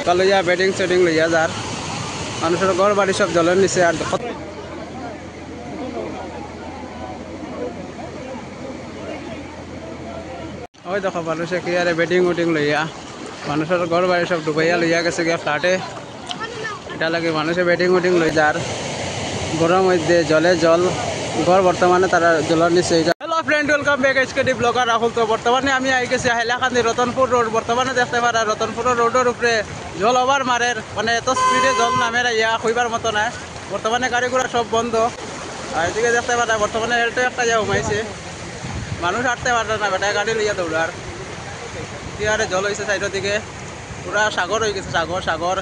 নৌকা লইয়া bedding shedding লইয়া যার মানুষের ঘর বাড়ি সব জলের নিচে। আর ওই দেখো মানুষে কি আরে বেডিং উডিং লইয়া মানুষের ঘর বাড়ি সব ডুবাইয়া লইয়া গেছে গিয়া ফ্ল্যাটে। এটা লাগে মানুষে বেডিং উডিং লই যার ঘরের মধ্যে জলে জল ঘর বর্তমানে তারা জলের নিচে। Hello friend, welcome back এইচকেডি blogger Rahul. তো বর্তমানে আমি আই গেছি হাইলাকান্দি রতনপুর রোড। বর্তমানে দেখতে পারা রতনপুর রোডের উপরে জল ওভার মারের মানে এত স্পিডে জল নামের ইয়া হইবার মতো না। বর্তমানে গাড়ি ঘোড়া সব বন্ধ। আর এদিকে দেখতে পারা বর্তমানে এলটো একটা যা ঘুমাইছে, মানুষ হাঁটতে পারে না, বেটা গাড়ি লইয়া দৌড়ার কি আরে জল হয়েছে সাইডের দিকে। পুরা সাগর হয়ে গেছে, সাগর সাগর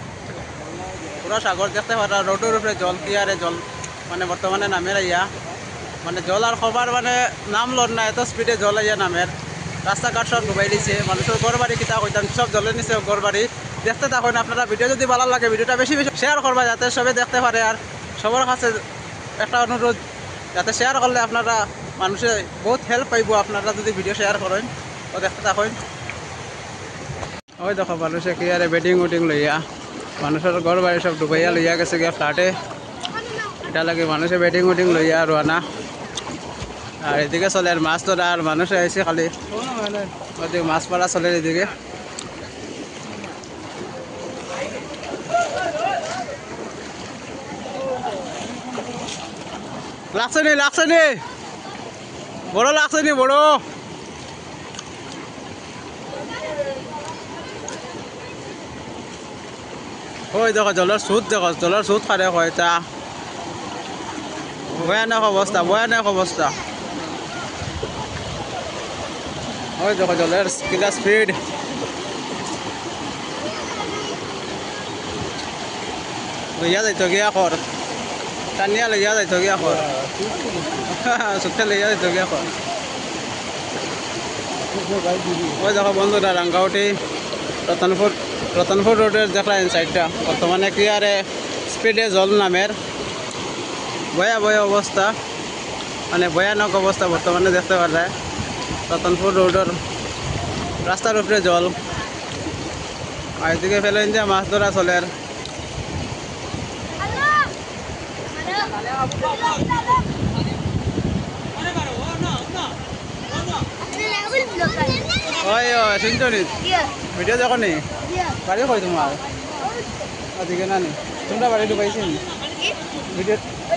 পুরা সাগর দেখতে পারা রোডের উপরে জল কি আরে জল মানে বর্তমানে নামের ইয়া মানে জল আর খবর মানে নাম লড় না, এত স্পিডে জল ইয়া নামের। রাস্তাঘাট সব ডুবাই দিছে, মানুষের ঘর বাড়ি কিতা কইতাম সব জলের নিচে ঘর বাড়ি। দেখতে থাকুন আপনারা, ভিডিও যদি ভালো লাগে ভিডিওটা বেশি বেশি শেয়ার করবা যাতে সবাই দেখতে পারে। আর সবার কাছে একটা অনুরোধ, যাতে শেয়ার করলে আপনারা মানুষে বহুত হেল্প পাইব আপনারা যদি ভিডিও শেয়ার করেন। ও দেখতে থাকুন। ওই দেখো মানুষে কি আরে বেডিং উডিং লইয়া মানুষের ঘর বাড়ি সব ডুবাইয়া লইয়া গেছে গিয়া ফ্ল্যাটে। এটা লাগে মানুষে বেডিং উডিং লইয়া রোয়ানা। আর এদিকে চলে আর মাছ ধরা, আর মানুষে আইসে খালি ওদিকে মাছ মারা চলে। এদিকে লাগছে নি বড় লাগছে নি বড়। ওই দেখো জলের সুদ, দেখো জলের সুদ খারে কয়টা ভয়ানক অবস্থা, ভয়ানক অবস্থা। ওই দেখো জলের কিলা স্পিড। লইয়া যাইতো গিয়া কর টানিয়া লইয়া যাইতো গিয়া কর সুখে লইয়া যাইতো গিয়া কর। ওই দেখো বন্ধুরা রাঙ্গাউটি রতনপুর রোডের দেখলেন সাইডটা বর্তমানে কি আরে স্পিডে জল নামের ভয়াবহ অবস্থা, মানে ভয়ানক অবস্থা বর্তমানে দেখতে পারা যায়। রতনপুর রোডের রাস্তার উপরে জল, আর এদিকে ফেলেন যে মাছ ধরা চলের। ওই শুনছো নি ভিডিও দেখো নি? বাড়ি কই তোমার? ওদিকে না নি তোমরা বাড়ি ঢুকাইছি নি? ভিডিও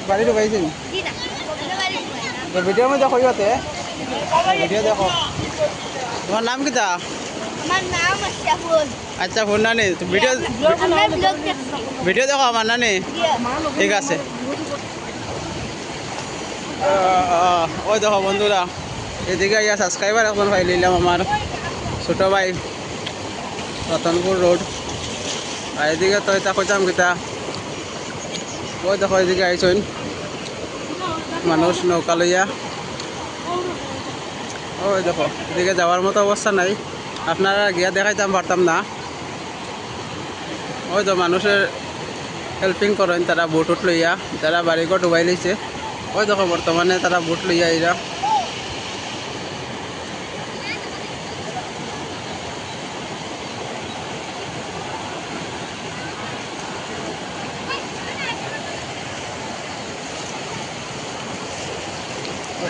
বাড়ি ঢুকাইছি নি? ভিডিওর মধ্যে দেখো ইতে ভিডিও দেখো। তোমার নাম কিতা? আচ্ছা ফোন নানি ভিডিও ভিডিও দেখো আমার নানি, ঠিক আছে। ওই দেখো বন্ধুরা এদিকে ইয়া সাবস্ক্রাইবার এখন ভাই নিলাম আমার ছোটো ভাই রতনপুর রোড। আর এদিকে তো এটা কইতাম কিতা, ওই দেখো এদিকে আইসন মানুষ নৌকা লইয়া। ওই দেখো এদিকে যাওয়ার মতো অবস্থা নাই, আপনারা গিয়া দেখাইতাম পারতাম না। ওই তো মানুষের হেল্পিং করেন তারা বোট উঠ লইয়া, যারা বাড়িঘর ডুবাই লইছে। ওই দেখো বর্তমানে তারা বোট লইয়া এরা।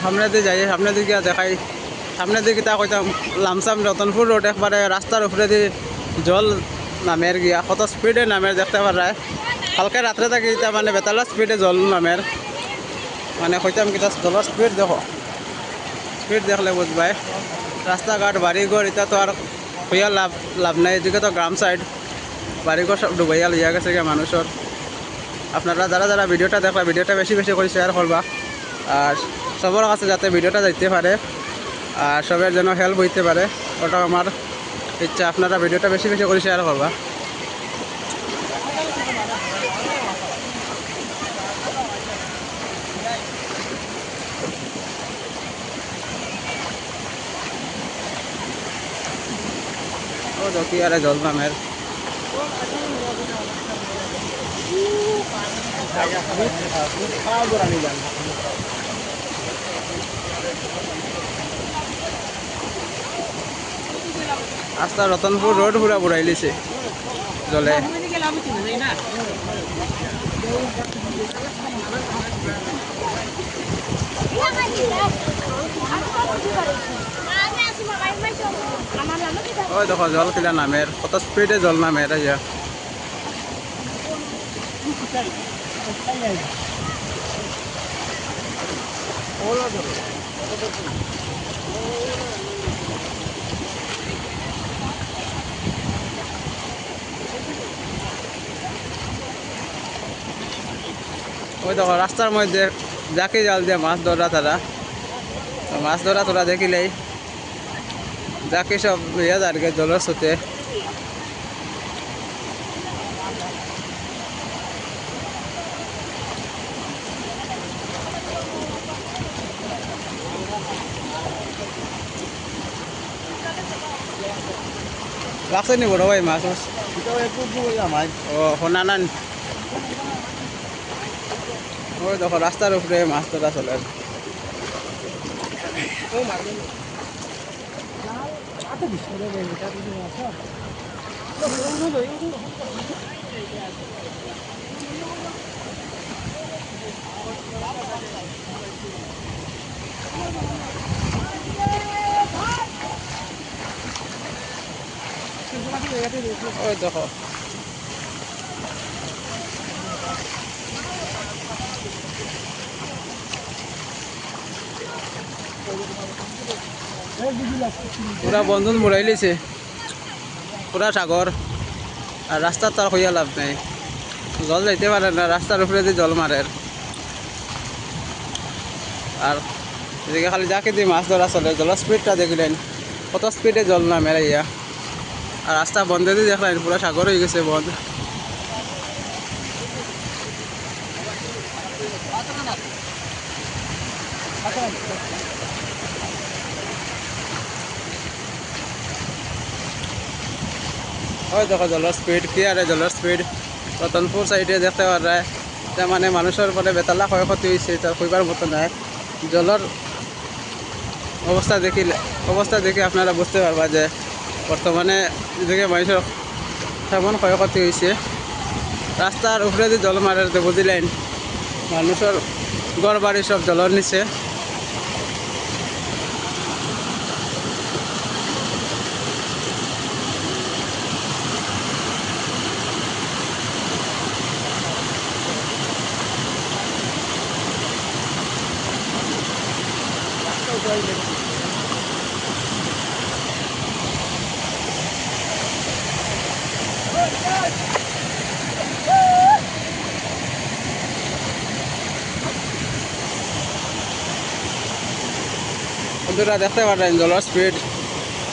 সামনে দিয়ে যাই, সামনে দিকে দেখাই, সামনে দিকে তা কইতাম লামসাম রতনপুর রোড একবারে রাস্তার উপরে দিয়ে জল নামের গিয়া কত স্পিডে নামের দেখতে পারায়। কালকে রাত্রে থাকি এটা মানে বেতালা স্পিডে জল নামের, মানে কইতাম কিতা জলের স্পিড দেখো, স্পিড দেখলে বুঝবাই। রাস্তাঘাট বাড়িঘর এটা তো আর হইয়া লাভ নাই। এদিকে তো গ্রাম সাইড, বাড়িঘর সব ডুবাইয়া লইয়া গেছে গিয়া মানুষের। আপনারা যারা যারা ভিডিওটা দেখবা ভিডিওটা বেশি বেশি করে শেয়ার করবা, আর সবার কাছে যাতে ভিডিওটা যাইতে পারে আর সবের যেন হেল্প হইতে পারে, ওটা আমার ইচ্ছা। আপনারা ভিডিওটা বেশি বেশি করে শেয়ার করবা। ও দেখি আরে জল নামের রাস্তা রতনপুর রোড পুরা বুড়াই লিছে। জলে। ওই দেখো জল কিলা নামের, কত স্পিডে জল নামের। ওই দেখো রাস্তার মধ্যে জাকি জাল দিয়ে মাছ ধরা তারা, মাছ ধরা তোরা দেখিলেই জাকি সব ইয়ে যারকে জলের স্রোতে। লাগছে নি বড় ভাই মাছ? ও শোনা নান। ওই দেখো রাস্তার উপরে মাছ ধরা চলে। ওই দেখো পুরা বন্ধন মুড়াই লিছে, পুরা সাগর। আর রাস্তার তার হইয়া লাভ নাই, জল যাইতে পারে না, রাস্তার উপরে যে জল মারে। আর এদিকে খালি যাকে দিয়ে মাছ ধরা চলে, জলের স্পিডটা দেখলেন কত স্পিডে জল নামে ইয়া। আর রাস্তা বন্ধ দিয়ে দেখলেন পুরা সাগর হয়ে গেছে বন্ধ। ওই দেখো জলের স্পিড, কি আরে জলের স্পিড। রতনপুর সাইডে দেখতে পারা যায়, মানে মানুষের পরে বেতালা ক্ষয়ক্ষতি হয়েছে, তার কইবার মতো নাই। জলের অবস্থা দেখে আপনারা বুঝতে পারবা যে বর্তমানে এদিকে মানুষের তেমন ক্ষয়ক্ষতি হয়েছে। রাস্তার উপরে যে জল মারে বুঝিলেন, মানুষের ঘর বাড়ি সব জলের নিচে। বন্ধুরা দেখতে পারেন জলের স্পিড,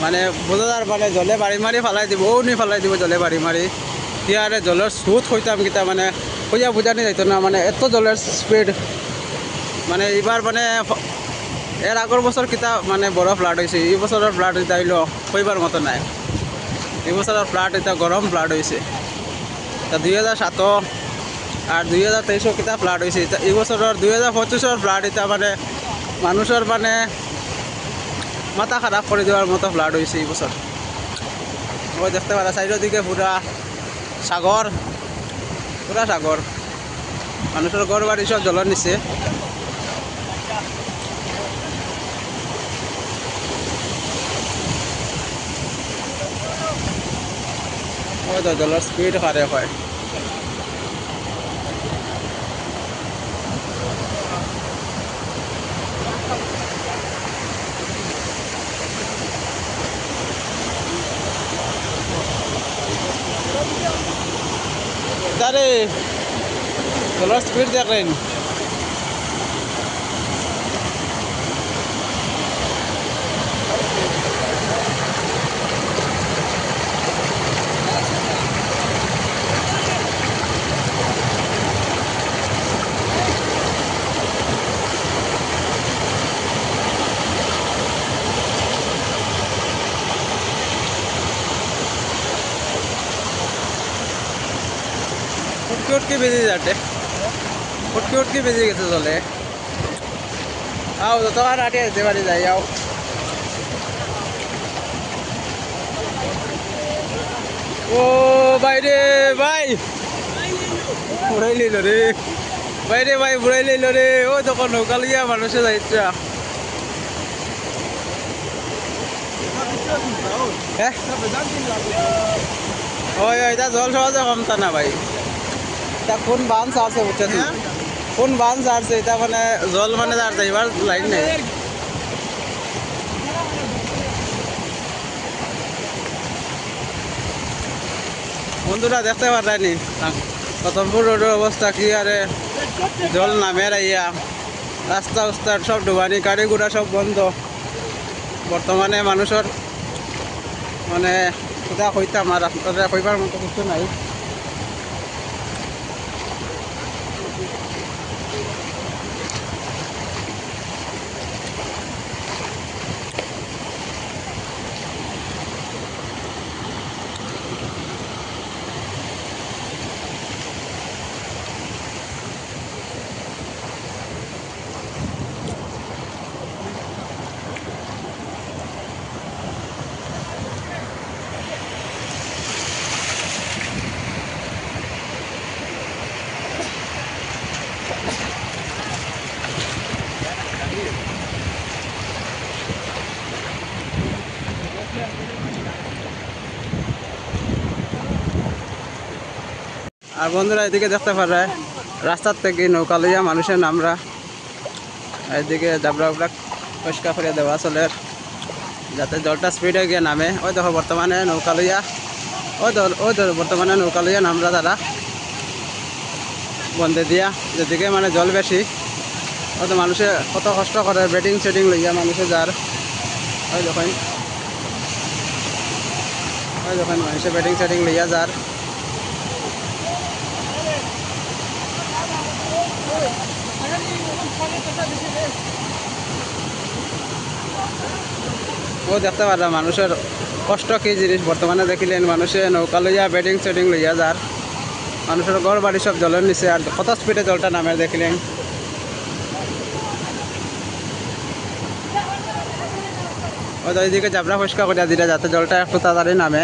মানে বোঝার মানে জলে বাড়ি মারি ফেলাই দিব, নি ফেলাই দিব জলে বাড়ি মারি। ইয়ারে জলের স্রোত হইতাম কিতা মানে হইয়া বুঝানি যাইতো না, মানে এত জলের স্পিড। মানে এইবার মানে এর আগর বছর কিতা মানে বড় ফ্লাড হয়েছে, এই বছরের ফ্লাড এটা হইল কইবার মতো নাই। এই বছরের ফ্লাড এটা গরম ফ্লাড হয়েছে। তা 2007 আর 2023 কিতা ফ্লাড হয়েছে, এই বছরের 2025 ফ্লাড এটা মানে মানুষের মানে মাথা খারাপ করে দেওয়ার মতো ফ্লাড হয়েছে এই বছর। ওই দেখতে পারা সাইডের দিকে পুরা সাগর, পুরা সাগর, মানুষের ঘর বাড়ি সব জলের নিচে। ওই তো জলের স্পিড হারে হয়। Dari jolor speed দেখেন, উটকি বেজে যাচ্ছে, উটকি বেজে গেছে জলে। আও তো আর আটে যেতে পারি, যাই আও। ও বাইরে ভাই বুড়াই লইল রে বাইরে ভাই বুড়াই লইল রে ও তখন নৌকা লইয়া মানুষে যাইছে ওই এটা জল সহজে কমতা না ভাই এটা কোন বান ছাড়ছে বুঝছেন কোন বান ছাড়ছে এটা মানে জল মানে আর যাইবার লাইন নেই বন্ধুরা দেখতে পারেনি প্রথমপুর রোডের অবস্থা কি আরে জল নামে রাইয়া রাস্তা উস্তার সব ডুবানি গাড়ি ঘোড়া সব বন্ধ বর্তমানে মানুষের মানে কোথা কইতাম আর রাস্তাটা কইবার মতো কিছু নাই আর বন্ধুরা এদিকে দেখতে পারে রাস্তার থেকে নৌকা লইয়া মানুষের নামরা এদিকে জাবরা উবরা পরিষ্কার করে দেওয়া চলে যাতে জলটা স্পিডে গিয়ে নামে ওই দেখো বর্তমানে নৌকা লইয়া ওই বর্তমানে নৌকা লইয়া নামরা তারা বন্ধে দিয়া যেদিকে মানে জল বেশি ওই তো মানুষে কত কষ্ট করে বেডিং সেডিং লইয়া মানুষে যার ওই দেখেন মানুষে বেডিং সেডিং লইয়া যার ও দেখতে পারলাম মানুষের কষ্ট কি জিনিস বর্তমানে দেখিলেন মানুষে নৌকা লইয়া বেডিং সেডিং লইয়া যার মানুষের ঘর বাড়ি সব জলের নিচে আর কত স্পিডে জলটা নামে দেখিলেন ওই তো এইদিকে জাবরা পরিষ্কার করিয়া দিলে যাতে জলটা একটু তাড়াতাড়ি নামে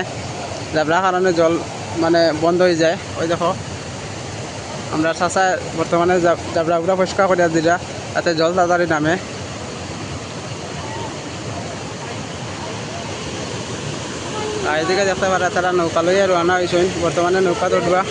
জাবরার কারণে জল মানে বন্ধ হয়ে যায় ওই দেখো আমরা চাষা বর্তমানে জাবরাগুলা পরিষ্কার করিয়া দিলা যাতে জল তাড়াতাড়ি নামে আর এদিকে দেখতে পারে তারা নৌকা লইয়া রওনা হয়েছেন বর্তমানে নৌকা উঠবা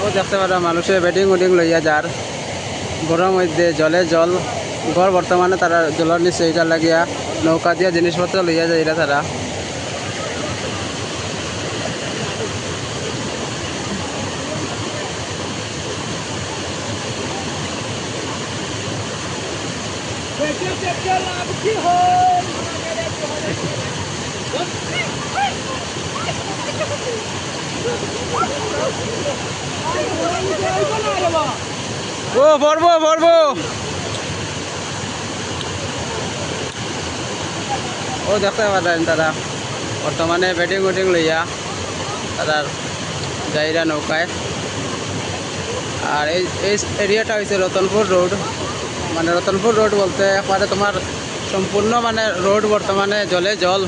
ও দেখতে পারো মানুষের বেডিং উডিং লইয়া যার গরম মধ্যে জলে জল ঘর বর্তমানে তারা জলের নিচে এটা লাগিয়া নৌকা দিয়া জিনিসপত্র লইয়া যায় এটা তারা ও পড়বো ও দেখতে পারেন তারা বর্তমানে বেডিং উডিং লইয়া তারা যাইরা নৌকায় আর এই এরিয়াটা হয়েছে রতনপুর রোড মানে রতনপুর রোড বলতে একবারে তোমার সম্পূর্ণ মানে রোড বর্তমানে জলে জল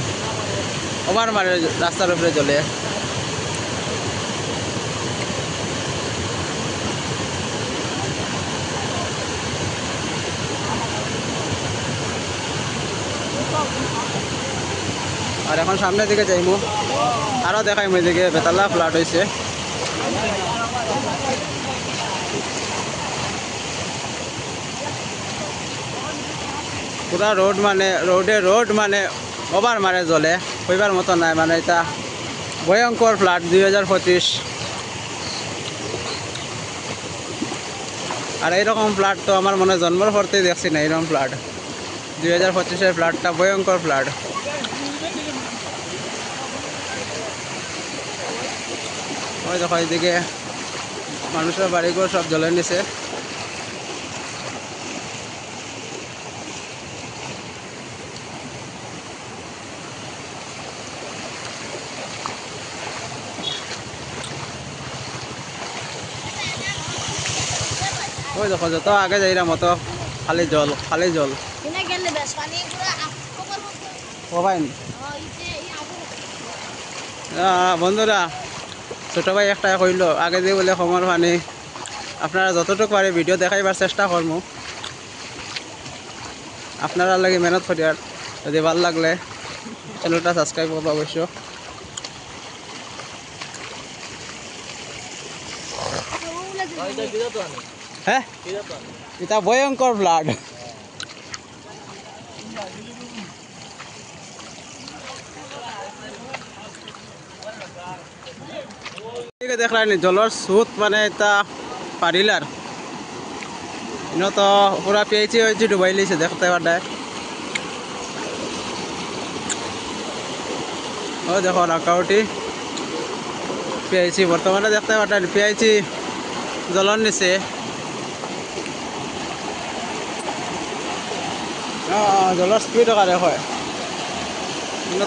ওভার মানে রাস্তার উপরে জলে আর এখন সামনের দিকে যাইমু আরও দেখাইমু এদিকে বেতালা ফ্লাট হয়েছে পুরা রোড মানে রোড মানে ওভার মারে জলে কইবার মতো নাই মানে এটা ভয়ঙ্কর ফ্লাট 2025 আর এইরকম ফ্লাট তো আমার মনে জন্মের পরতেই দেখছি না এইরকম ফ্লাট 2025-এর ফ্লাডটা ভয়ঙ্কর ফ্লাড। ওই দেখো এইদিকে মানুষের বাড়িঘর সব জলের নিচে। ওই দেখো যত আগে যাইরা মতো খালি জল খালি জল। বন্ধুরা ছোট ভাই একটা কইল আগে দিয়ে বলে খমর পানি, আপনারা যতটুকু পারে ভিডিও দেখাইবার চেষ্টা করবো। আপনারা লাগে মেহনত করি, আর যদি ভালো লাগলে চ্যানেলটা সাবস্ক্রাইব করবো অবশ্য। হ্যাঁ এটা ভয়ঙ্কর ফ্লাড। দেখলানি জলের স্রোত মানে এটা পারিলার তো পুরা পেয়েছি হয়েছে ডুবাই লিছে দেখতে পারে। ও দেখো রাকাউটি পেয়েছি বর্তমানে দেখতে পারেন পেয়েছি জলের নিচে। জলের স্পিড কারে হয়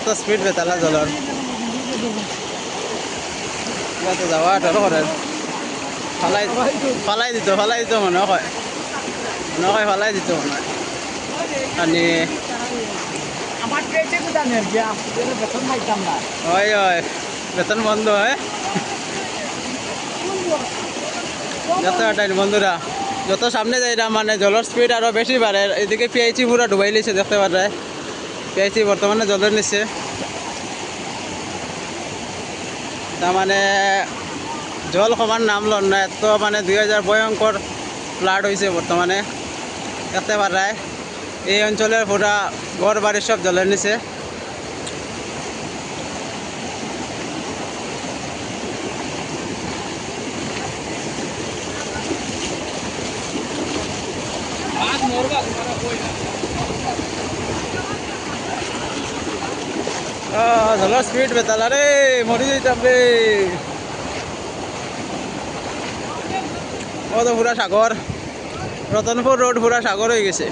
তো স্পিড বেতালা জলের যাওয়া ডর করে ফালাই ফালাই দিত মনে হয় ফালাই দিত মনে হয়। হয় বেতন বন্ধ হয় যত বন্ধুরা যত সামনে যাই না মানে জলের স্পিড আরো বেশি বাড়ে। এদিকে পিআইচি পুরা ডুবাই লিছে দেখতে পারে। পিআইচি বর্তমানে জলের নিচে, তার মানে জল কমার নাম লন না। এত মানে 2000 ভয়ঙ্কর ফ্লাড হয়েছে বর্তমানে দেখতে পারায়। এই অঞ্চলের পুরা ঘর বাড়ি সব জলের নিচে। জলের স্পিড বেতালা রে মরি যাইতাম রে। ও তো পুরা সাগর, রতনপুর রোড পুরা সাগর হয়ে গেছে।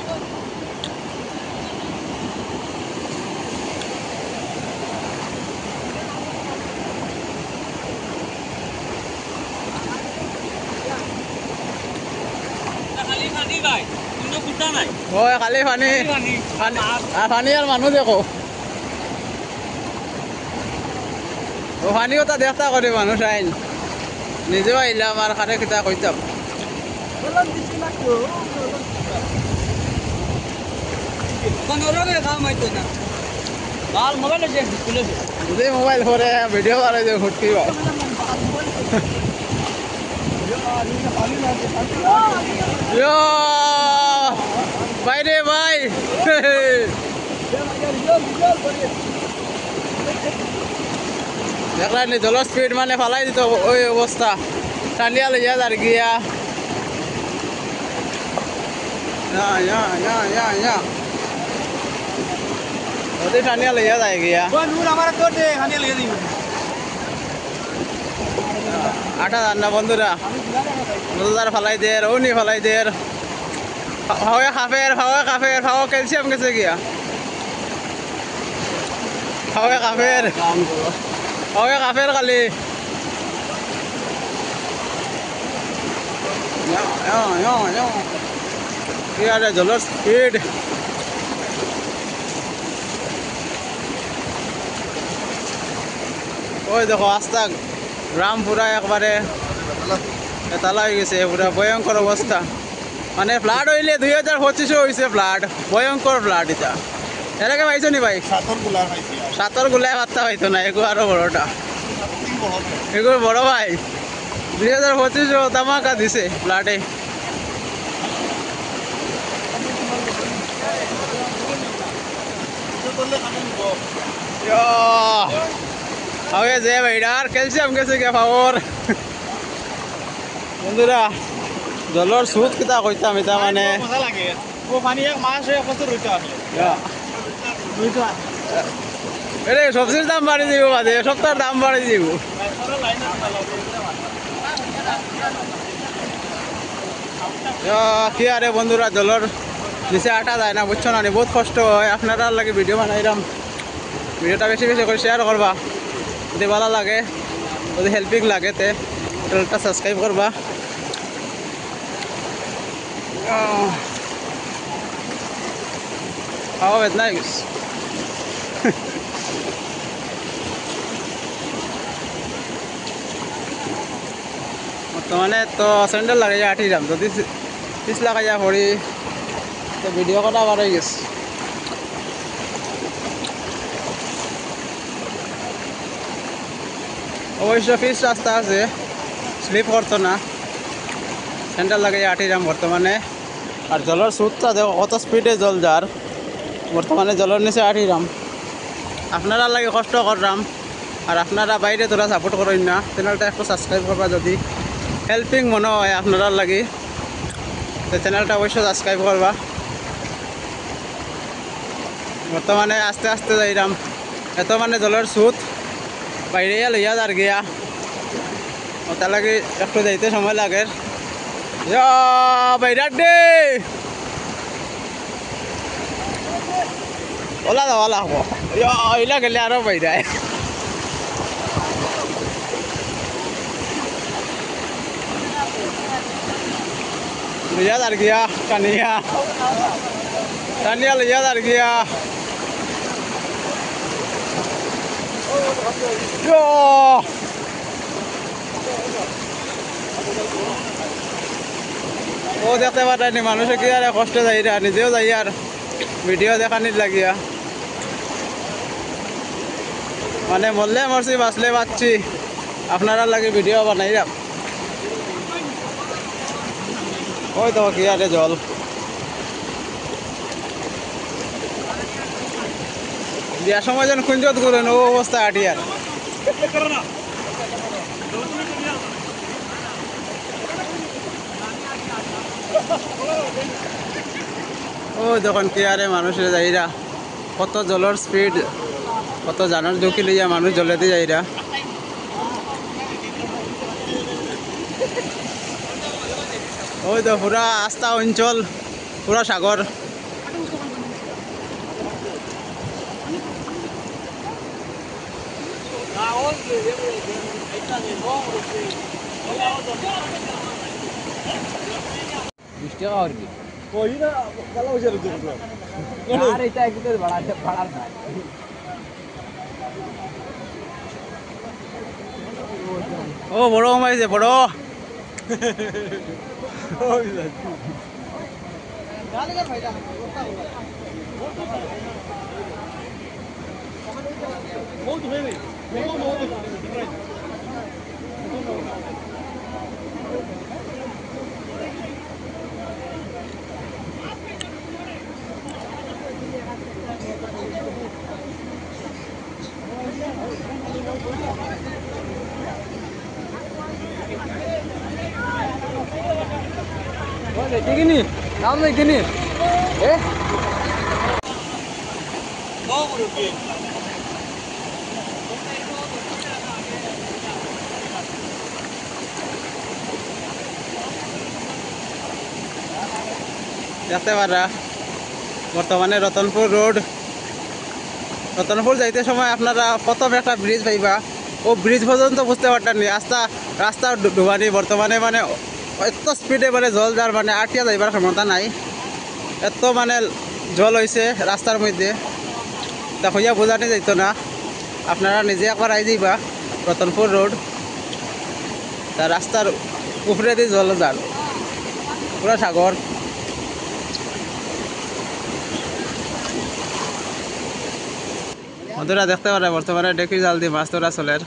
হয় খালি পানি পানি আর মানুষ দেখো পানিও তা দেখতা করে মানুষ আইন নিজেও আইলাম আর খারে কিতা কইতাম। যদি মোবাইল করে ভিডিও করে যে ফুটকি বাইরে ভাই দেখলেন জলের স্পিড মানে ফালাই দিত ওই অবস্থা। টানিয়া লইয়া আর গিয়া ওদের টানিয়া লইয়া যায় গিয়া 8000 না বন্ধুরা মজাদার ফালাই দের উনি ফালাই দের হাওয়া কাফের হাওয়া ক্যালসিয়াম গেছে গিয়া হাওয়া কাফের খালি জলের স্পিড ওই দেখো আস্তা গ্রাম পুরা একবারে তালা হয়ে গেছে, পুরা ভয়ঙ্কর অবস্থা। মানে ফ্লাড হইলে 2025 হয়েছে ফ্লাড, ভয়ঙ্কর ফ্লাড। এটা এলাকা পাইছো নি ভাই? সাতর গুলায় পাত্তা পাইতো না, এগুলো আরো বড়টা এগুলো বড় ভাই 2025 তামাকা দিছে ফ্লাডে। হবে যে ভাইডার ক্যালসিয়াম গেছে গে পাওয়ার। বন্ধুরা জলের স্রোত কিতা কইতাম এটা মানে वो पानी एक मास है কত রইতো আসলে রইতো এরে সবজির দাম বাড়ি দিব বাদে সপ্তাহের দাম বাড়ি দিব কি আরে বন্ধুরা জলের নিচে আটা যায় না বুঝছো না বহুত কষ্ট হয় আপনারা লাগে ভিডিও বানাইলাম ভিডিওটা বেশি বেশি করে শেয়ার করবা যদি ভালো লাগে যদি হেল্পিং লাগে তে চ্যানেলটা সাবস্ক্রাইব করবা খাওয়া বেদনা হয়ে গেছে বর্তমানে তো স্যান্ডেল লাগে যা আঠি দাম যদি পিছ লাগাইয়া পড়ি তো ভিডিও করা বার হয়ে গেছে অবশ্য পিচ রাস্তা আছে স্লিপ করতো না স্যান্ডেল লাগে আঠি দাম বর্তমানে আর জলের স্রোতটা দেখো কত স্পিডে জল যার বর্তমানে জলের নিচে আঠি দাম আপনারা লাগে কষ্ট করলাম আর আপনারা বাইরে তোরা সাপোর্ট করেন না চ্যানেলটা একটু সাবস্ক্রাইব করবা যদি হেল্পিং মনে হয় আপনারা লাগে তো চ্যানেলটা অবশ্যই সাবস্ক্রাইব করবা বর্তমানে আস্তে আস্তে যাইলাম এত মানে জলের স্রোত বাইরে লইয়া যার গিয়া ওটা লাগে একটু যাইতে সময় লাগে বাইরার দে ওলা যাওয়া লাগবো ওইলা গেলে আরো বাইরায় লইয়া যার গিয়া টানিয়া টানিয়া লইয়া যার গিয়া ও দেখতে পারেনি মানুষে কি আর কষ্ট যাই নিজেও যাই আর ভিডিও দেখানির লাগিয়া মানে মরলে মরছি বাঁচলে বাঁচছি আপনারা লাগে ভিডিও বানাই যাম ওই তো কি আরে জল বিয়ার সময় যেন খুঁজত করেন ও অবস্থা আটি আর ও যখন কি আরে মানুষের যাইরা কত জলের স্পিড কত জানার ঝুঁকি লইয়া মানুষ জলেতে যাইরা ওই তো পুরা আস্থা অঞ্চল পুরা সাগর ও বড় কমাইছে বড় gini, kamu gini, দেখতে পারা বর্তমানে রতনপুর রোড রতনপুর যাইতে সময় আপনারা প্রথম একটা ব্রিজ পাইবা ও ব্রিজ পর্যন্ত বুঝতে পারতেন রাস্তা ডুবানি বর্তমানে মানে এত স্পিডে মানে জল যার মানে আটিয়া যাইবার ক্ষমতা নাই এত মানে জল হয়েছে রাস্তার মধ্যে তা হইয়া বোঝানি যাইত না আপনারা নিজে একবার আই যাইবা রতনপুর রোড তা রাস্তার উপরে দিয়ে জল যার পুরা সাগর বন্ধুরা দেখতে পারে বর্তমানে ডেকি জাল দিয়ে মাছ ধরা চলের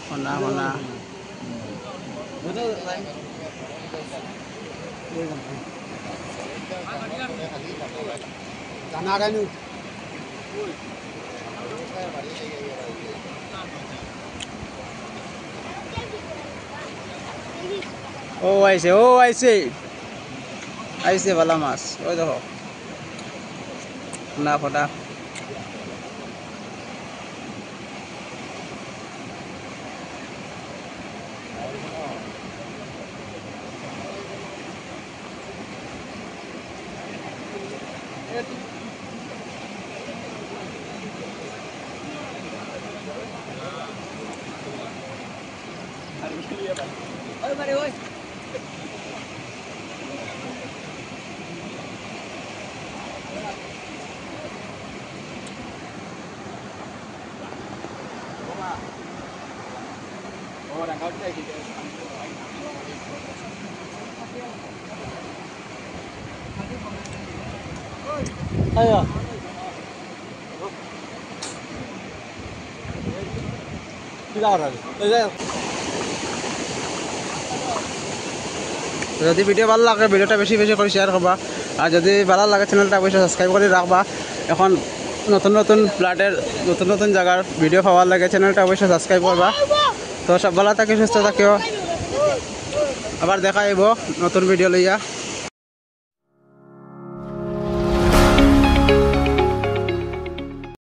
মনা মনা জানা গাইনু ও আইছে আইছে ভালা মাছ ওই দেখো না ফটা Ayo. Tidak ada. যদি ভিডিও ভালো লাগে ভিডিওটা বেশি বেশি করে শেয়ার করবা আর যদি ভালো লাগে চ্যানেলটা অবশ্যই সাবস্ক্রাইব করে রাখবা এখন নতুন নতুন ফ্ল্যাটের নতুন নতুন জায়গার ভিডিও পাওয়ার লাগে চ্যানেলটা অবশ্যই সাবস্ক্রাইব করবা তো সব ভালো থাকি সুস্থ থাকিও আবার দেখা আইব নতুন ভিডিও লইয়া